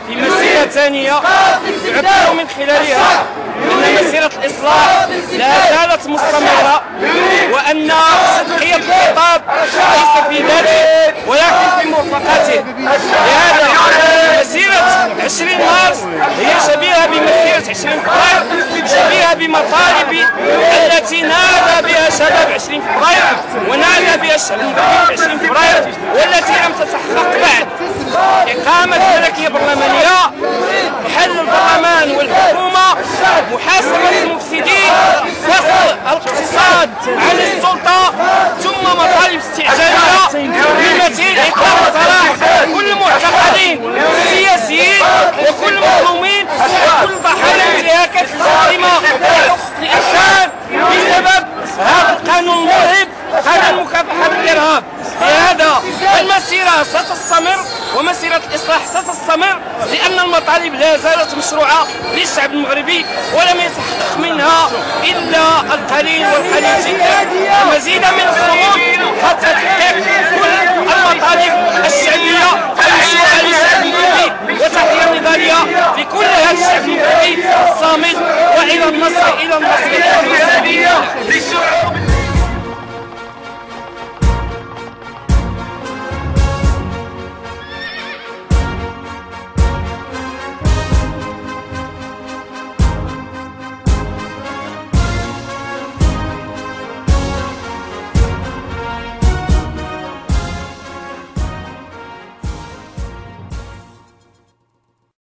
في مسيرة ثانية يعبر من خلالها أن مسيرة الإصلاح لا زالت مستمرة، وأن صدقية الخطاب ليس في ذاته ولكن في مرفقاته. لهذا مسيرة 20 مارس هي شبيهة بمسيرة 20 فبراير، شبيهة بمطالب التي نادى بها شباب 20 فبراير ونادى بها الشعب المغربي في 20 فبراير والتي لم تتحقق بعد. إقامة ملكية برلمانية، حل البرلمان والحكومة، محاسبة المفسدين، فصل الاقتصاد عن السلطة، ثم مطالب استعجالية بمثيل إقامة سراح كل المعتقلين السياسيين وكل المظلومين وكل ضحايا الانتهاكات الجارمة لحقوق الإنسان بسبب هذا القانون المرهب، قانون مكافحة الإرهاب. لهذا المسيرة ستستمر ومسيرة الإصلاح ستستمر، لأن المطالب لا زالت مشروعة للشعب المغربي ولم يتحقق منها إلا القليل والقليل جدا. المزيد من الصمود حتى تحقق كل المطالب الشعبية المشروعة للشعب المغربي.